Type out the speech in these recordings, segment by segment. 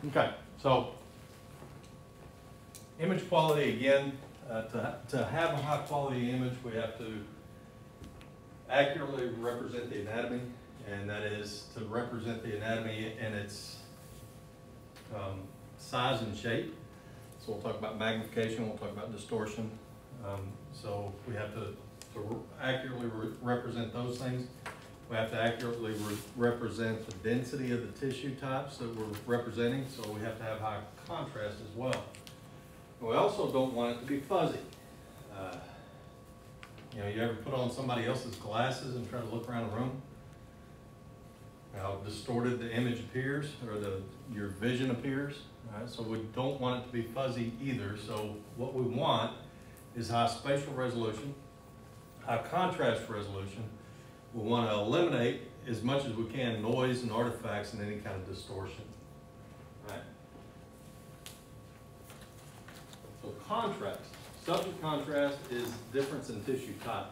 Okay, so image quality again, to have a high quality image, we have to accurately represent the anatomy, and that is to represent the anatomy in its size and shape. So we'll talk about magnification, we'll talk about distortion. So we have to accurately represent those things. We have to accurately represent the density of the tissue types that we're representing, so we have to have high contrast as well. We also don't want it to be fuzzy. You know, you ever put on somebody else's glasses and try to look around the room? How distorted the image appears, or your vision appears. All right, so we don't want it to be fuzzy either. So what we want is high spatial resolution, high contrast resolution. We want to eliminate as much as we can noise and artifacts and any kind of distortion. Right? So contrast. Subject contrast is difference in tissue type.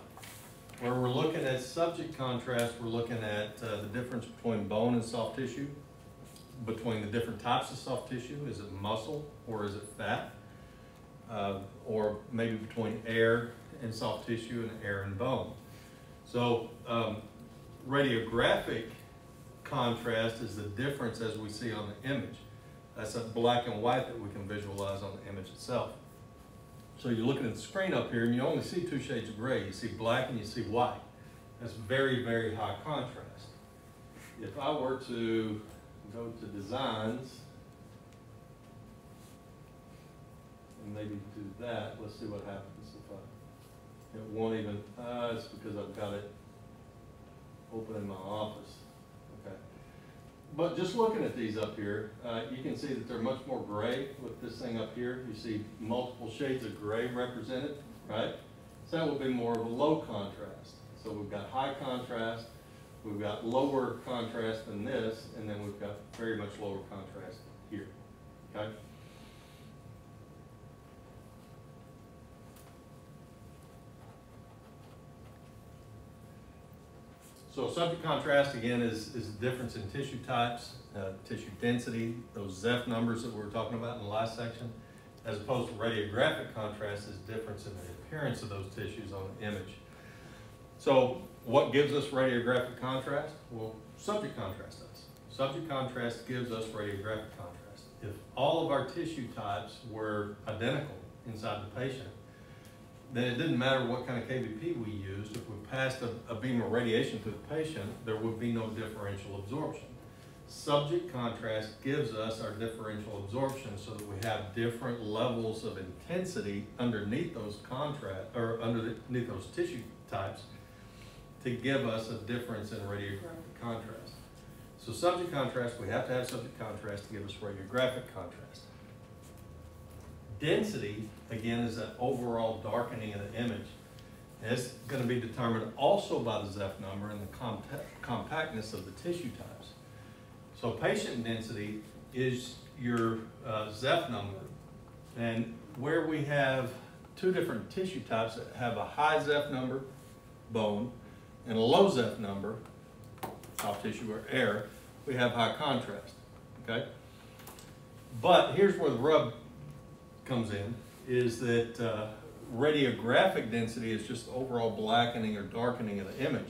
Where we're looking at subject contrast, we're looking at the difference between bone and soft tissue, between the different types of soft tissue. Is it muscle or is it fat? Or maybe between air and soft tissue and air and bone. So radiographic contrast is the difference as we see on the image. That's a black and white that we can visualize on the image itself. So you're looking at the screen up here and you only see two shades of gray. You see black and you see white. That's very, very high contrast. If I were to go to designs and maybe do that, let's see what happens. It won't even, it's because I've got it open in my office. Okay. But just looking at these up here, you can see that they're much more gray with this thing up here. You see multiple shades of gray represented, right? So that would be more of a low contrast. So we've got high contrast, we've got lower contrast than this, and then we've got very much lower contrast here, okay? So subject contrast, again, is the difference in tissue types, tissue density, those Zeph numbers that we were talking about in the last section, as opposed to radiographic contrast is difference in the appearance of those tissues on the image. So what gives us radiographic contrast? Well, subject contrast does. Subject contrast gives us radiographic contrast. If all of our tissue types were identical inside the patient, then it didn't matter what kind of KVP we used. If we passed a beam of radiation to the patient, there would be no differential absorption. Subject contrast gives us our differential absorption so that we have different levels of intensity underneath those underneath those tissue types to give us a difference in radiographic contrast. So subject contrast, we have to have subject contrast to give us radiographic contrast. Density, again, is that overall darkening of the image. And it's going to be determined also by the Zeph number and the compactness of the tissue types. So patient density is your Zeph number. And where we have two different tissue types that have a high Zeph number, bone, and a low Zeph number, soft tissue or air, we have high contrast, okay? But here's where the rub comes in, is that radiographic density is just the overall blackening or darkening of the image.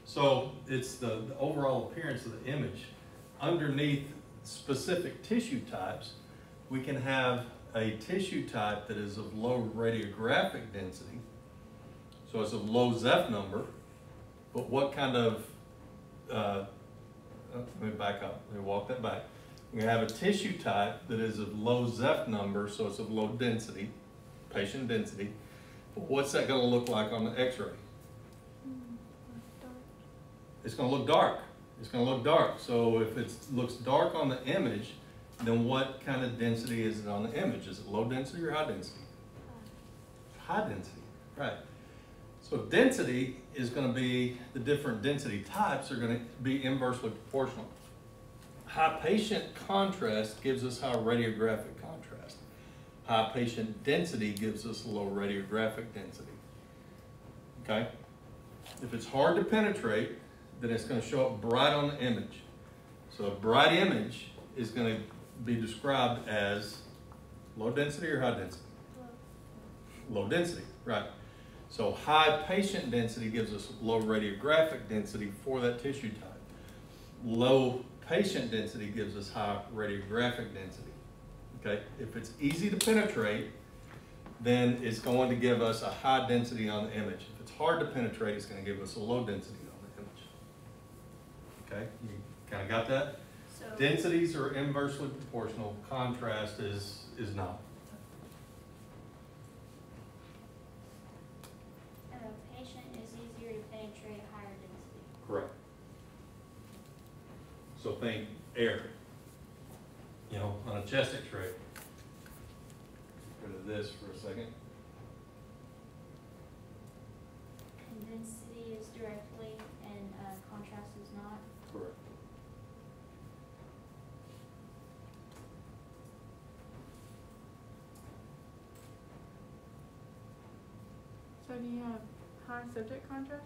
So it's the overall appearance of the image. Underneath specific tissue types, we can have a tissue type that is of low radiographic density, so it's a low Zeph number, but what kind of, let me back up, let me walk that back. We have a tissue type that is of low Zeph number, so it's of low density, patient density. But what's that going to look like on the x-ray? It's going to look dark. It's going to look dark. So if it looks dark on the image, then what kind of density is it on the image? Is it low density or high density? High density, right. So density is going to be, the different density types are going to be inversely proportional. High patient contrast gives us high radiographic contrast. High patient density gives us low radiographic density. Okay? If it's hard to penetrate, then it's going to show up bright on the image. So a bright image is going to be described as low density or high density? Low density, right. So high patient density gives us low radiographic density for that tissue type. Low patient density gives us high radiographic density. Okay, if it's easy to penetrate, then it's going to give us a high density on the image. If it's hard to penetrate, it's going to give us a low density on the image. Okay, you kind of got that? So Densities are inversely proportional. Contrast is not. a patient is easier to penetrate at higher density. Correct. So think air. You know, on a chest X-ray. Go to this for a second. And density is directly and contrast is not. Correct. So do you have high subject contrast?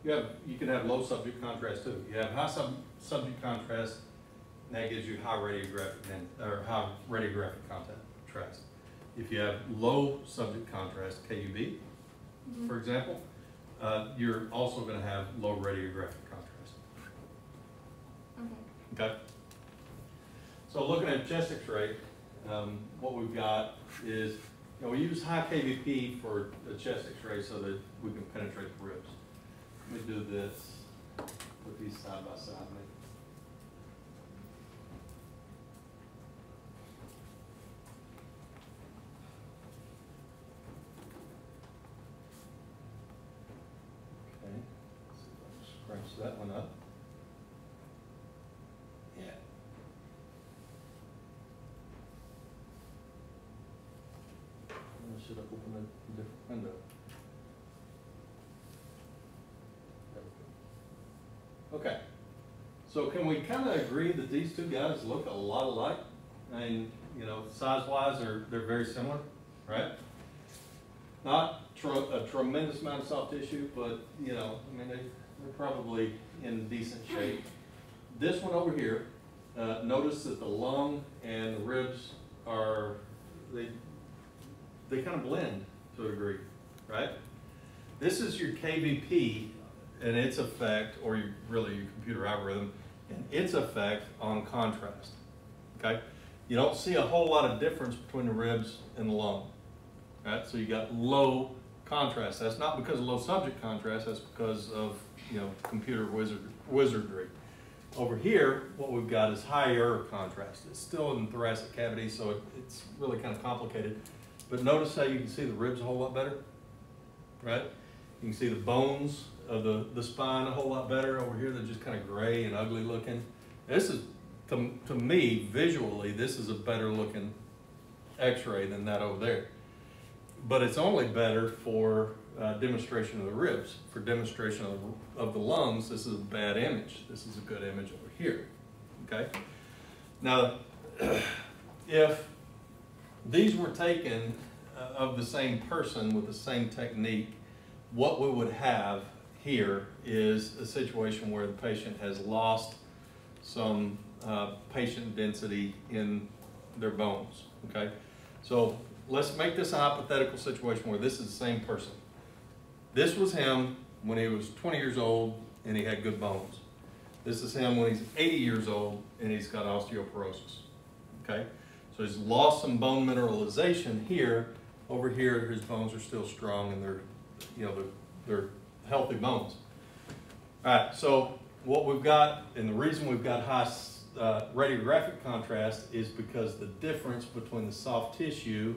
You can have low subject contrast too. You have high subject contrast, and that gives you high radiographic contrast. If you have low subject contrast, KUB, for example, you're also going to have low radiographic contrast. Okay. Okay. So looking at chest X-ray, what we've got is, we use high KVP for the chest X-ray so that we can penetrate the ribs. Let me do this, put these side by side. Okay, let's see if I can scratch that one up. Yeah. I should have opened a different window. Okay, so can we kind of agree that these two guys look a lot alike? I mean, size-wise, they're very similar, right? Not a tremendous amount of soft tissue, but, they're probably in decent shape. This one over here, notice that the lung and the ribs they kind of blend to a degree, right? This is your KVP and its effect, or really your computer algorithm, and its effect on contrast, okay? You don't see a whole lot of difference between the ribs and the lung, right? So you got low contrast. That's not because of low subject contrast, that's because of, computer wizardry. Over here, what we've got is higher contrast. It's still in the thoracic cavity, so it's really kind of complicated. But notice how you can see the ribs a whole lot better, right? You can see the bones of the spine a whole lot better. Over here, they're just kind of gray and ugly looking. This is, to me, visually, this is a better looking X-ray than that over there. But it's only better for demonstration of the ribs. For demonstration of the lungs, this is a bad image. This is a good image over here, okay? Now, if these were taken of the same person with the same technique, what we would have here is a situation where the patient has lost some patient density in their bones, okay? So let's make this a hypothetical situation where this is the same person. This was him when he was 20 years old and he had good bones. This is him when he's 80 years old and he's got osteoporosis, okay? So he's lost some bone mineralization here. Over here, his bones are still strong and they're healthy bones. All right, so what we've got, and the reason we've got high radiographic contrast is because the difference between the soft tissue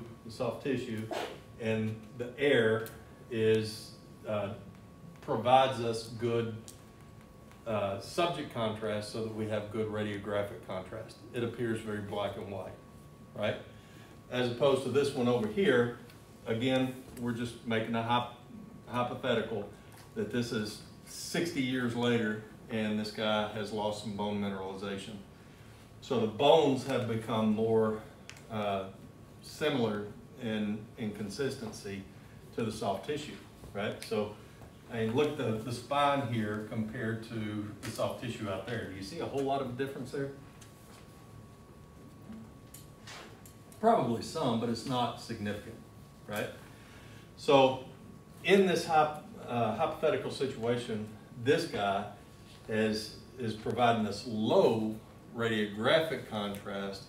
and the air provides us good subject contrast so that we have good radiographic contrast. It appears very black and white, right? As opposed to this one over here, again, we're just making a hypothetical that this is 60 years later and this guy has lost some bone mineralization. So the bones have become more similar in consistency to the soft tissue, right? So, look at the spine here compared to the soft tissue out there. Do you see a whole lot of difference there? Probably some, but it's not significant, right? So in this hypothetical situation, this guy is providing us low radiographic contrast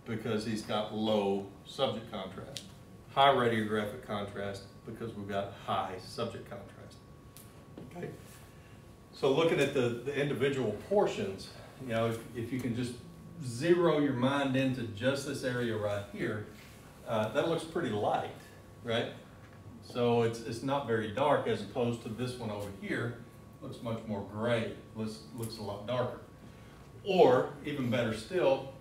because he's got low subject contrast. High radiographic contrast because we've got high subject contrast. Okay. So looking at the individual portions, you know, if you can just zero your mind into just this area right here, that looks pretty light, right? So it's not very dark as opposed to this one over here, looks much more gray, looks a lot darker. Or even better still,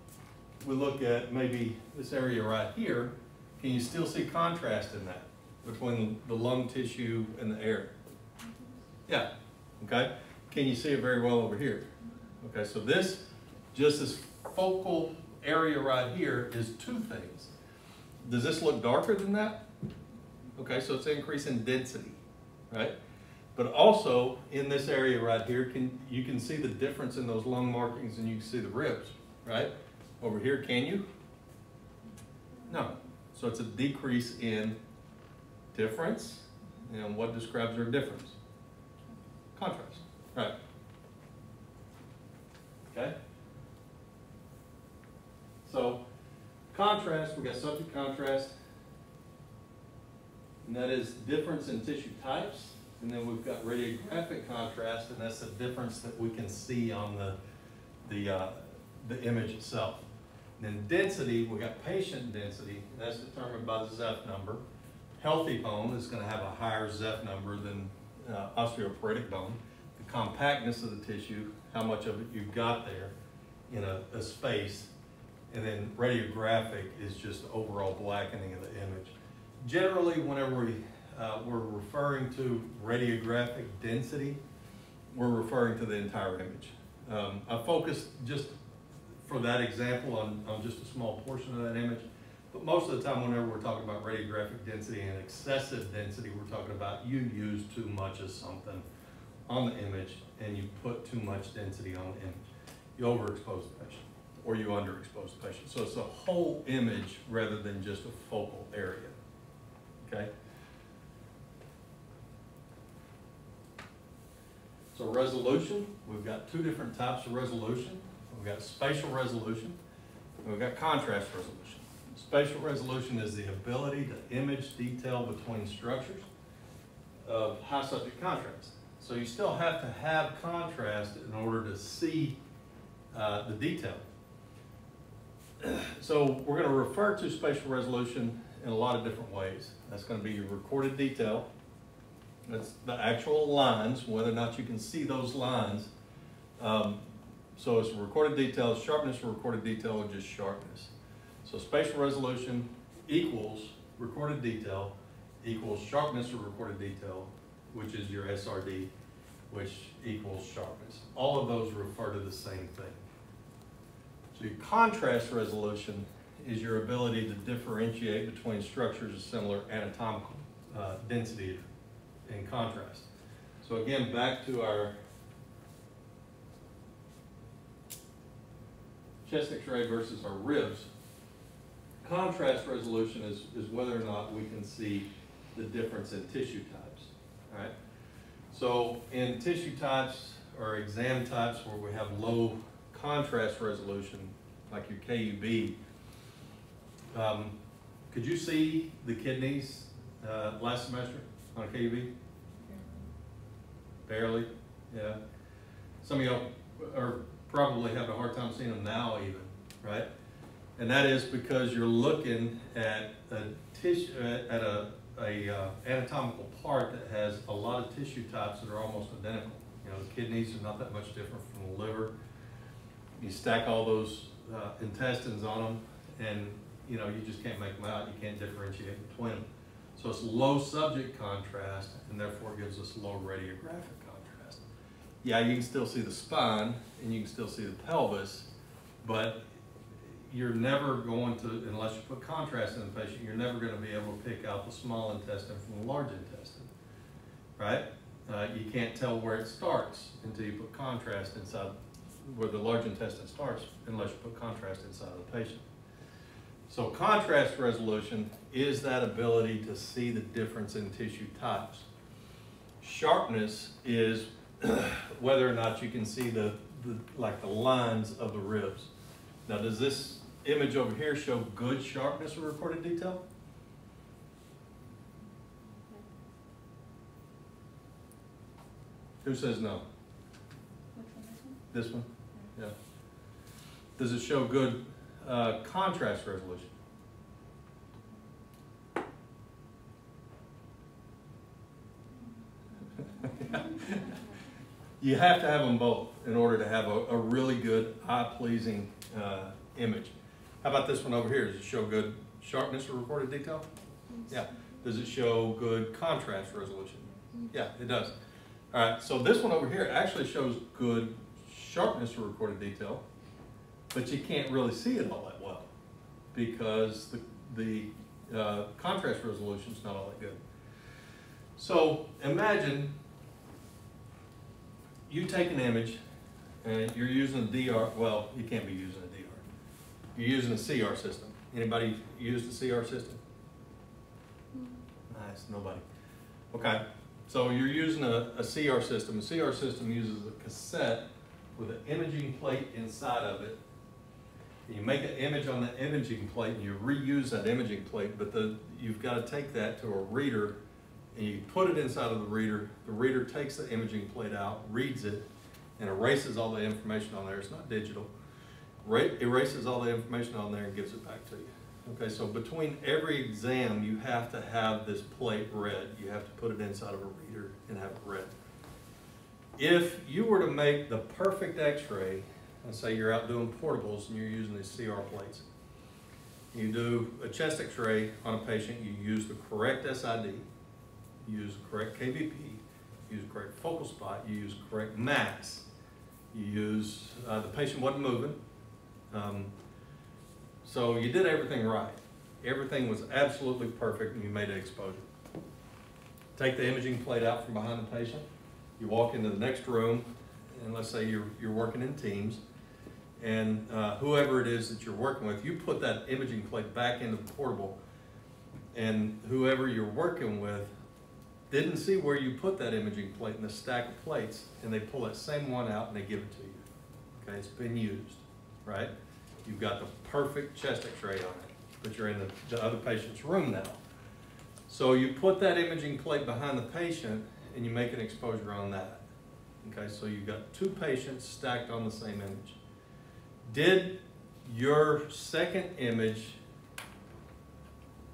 we look at maybe this area right here. Can you still see contrast in that between the lung tissue and the air? Yeah, okay. Can you see it very well over here? Okay, so this focal area right here is two things. Does this look darker than that? Okay, so it's an increase in density, right? But also in this area right here, you can see the difference in those lung markings and you can see the ribs, right? Over here, can you? No. So it's a decrease in difference. And what describes our difference? Contrast, right? Okay? So contrast, we got subject contrast, and that is difference in tissue types. And then we've got radiographic contrast, and that's the difference that we can see on the image itself. And then density, we got patient density, and that's determined by the Zeph number. Healthy bone is going to have a higher Zeph number than osteoporotic bone. The compactness of the tissue, how much of it you've got there in a space. And then radiographic is just overall blackening of the image. Generally, whenever we're referring to radiographic density, we're referring to the entire image. I focused just for that example on just a small portion of that image, but most of the time whenever we're talking about radiographic density and excessive density, we're talking about you use too much of something on the image and you put too much density on the image. You overexpose the patient or you underexpose the patient. So it's a whole image rather than just a focal area, okay? So resolution, we've got two different types of resolution. We've got spatial resolution, and we've got contrast resolution. Spatial resolution is the ability to image detail between structures of high subject contrast. So you still have to have contrast in order to see the detail. So we're going to refer to spatial resolution in a lot of different ways. That's going to be your recorded detail. That's the actual lines, whether or not you can see those lines. So it's recorded detail, sharpness of recorded detail, or just sharpness. So spatial resolution equals recorded detail equals sharpness of recorded detail, which is your SRD, which equals sharpness. All of those refer to the same thing. So your contrast resolution is your ability to differentiate between structures of similar anatomical density and contrast. So again, back to our chest x-ray versus our ribs. Contrast resolution is whether or not we can see the difference in tissue types, all right? So in tissue types or exam types where we have low contrast resolution, like your KUB, could you see the kidneys last semester on a KUB? Barely, yeah. Some of y'all are probably having a hard time seeing them now even, right? And that is because you're looking at a tissue, at a anatomical part that has a lot of tissue types that are almost identical. You know, the kidneys are not that much different from the liver. You stack all those intestines on them and, you know, you just can't make them out. You can't differentiate between them. So it's low subject contrast and therefore gives us low radiographic contrast. Yeah, you can still see the spine and you can still see the pelvis, but you're never going to, unless you put contrast in the patient, you're never going to be able to pick out the small intestine from the large intestine, right? You can't tell where it starts until you put contrast inside, where the large intestine starts, unless you put contrast inside of the patient. So contrast resolution is that ability to see the difference in tissue types. Sharpness is whether or not you can see the lines of the ribs. Now, does this image over here show good sharpness of recorded detail? Who says no? Which one, This one? Yeah. Does it show good contrast resolution? You have to have them both in order to have a really good, eye-pleasing image. How about this one over here? Does it show good sharpness or recorded detail? Yeah. Does it show good contrast resolution? Yeah, it does. All right, so this one over here actually shows good sharpness or recorded detail, but you can't really see it all that well because the contrast resolution is not all that good. So imagine you take an image and you're using a DR, well, you can't be using a DR. You're using a CR system. Anybody use the CR system? Nice, nobody. Okay, so you're using a CR system. A CR system uses a cassette with an imaging plate inside of it. You make an image on the imaging plate and you reuse that imaging plate, but you've got to take that to a reader and you put it inside of the reader. The reader takes the imaging plate out, reads it, and erases all the information on there. It's not digital. Erases all the information on there and gives it back to you. Okay, so between every exam, you have to have this plate read. You have to put it inside of a reader and have it read. If you were to make the perfect x-ray, and say you're out doing portables and you're using these CR plates, you do a chest x-ray on a patient, you use the correct SID, you use the correct KVP, you use the correct focal spot, you use the correct max, you use, the patient wasn't moving, so you did everything right. Everything was absolutely perfect and you made an exposure. Take the imaging plate out from behind the patient, you walk into the next room, and let's say you're working in teams, and whoever it is that you're working with, you put that imaging plate back into the portable, and whoever you're working with didn't see where you put that imaging plate in the stack of plates, and they pull that same one out and they give it to you. Okay, it's been used, right? You've got the perfect chest x-ray on it, but you're in the other patient's room now. So you put that imaging plate behind the patient and you make an exposure on that. Okay, so you've got two patients stacked on the same image. Did your second image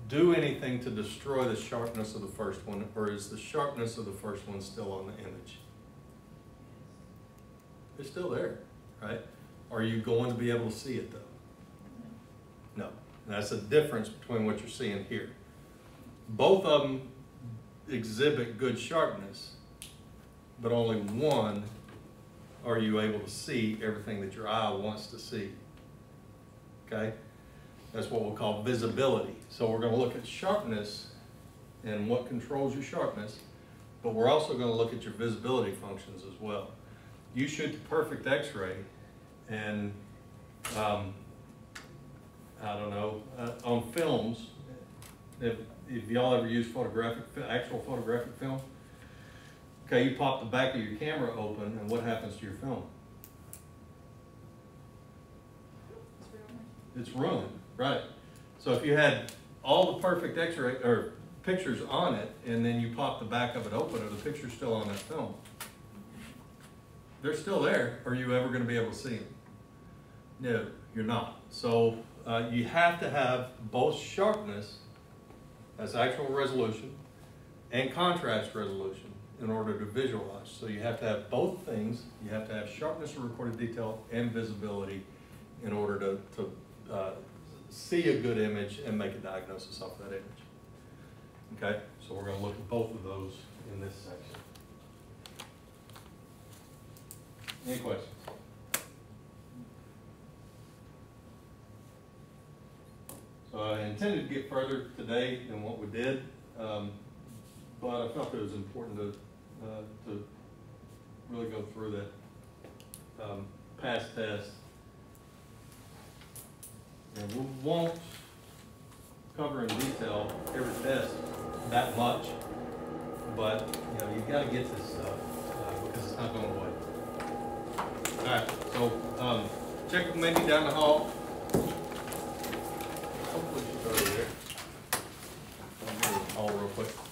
do anything to destroy the sharpness of the first one, or is the sharpness of the first one still on the image? It's still there, right? Are you going to be able to see it though? No. And that's the difference between what you're seeing here. Both of them exhibit good sharpness, but only one are you able to see everything that your eye wants to see. Okay? That's what we'll call visibility. So we're going to look at sharpness and what controls your sharpness, but we're also going to look at your visibility functions as well. You shoot the perfect x-ray and I don't know, on films, if y'all ever use actual photographic film, okay, you pop the back of your camera open, and what happens to your film? It's ruined, right? So if you had all the perfect x-ray or pictures on it, and then you pop the back of it open, are the pictures still on that film? They're still there. Are you ever going to be able to see them? No, you're not. So you have to have both sharpness, that's actual resolution, and contrast resolution in order to visualize. So you have to have both things. You have to have sharpness of recorded detail and visibility in order to see a good image and make a diagnosis off that image. Okay, so we're going to look at both of those in this section. Any questions? So I intended to get further today than what we did, but I felt it was important to really go through that past test. And we won't cover in detail every test that much, but, you know, you gotta get this stuff, because it's not going away. Alright, so, check maybe down the hall. Hopefully she's already there. I'll do the hall real quick.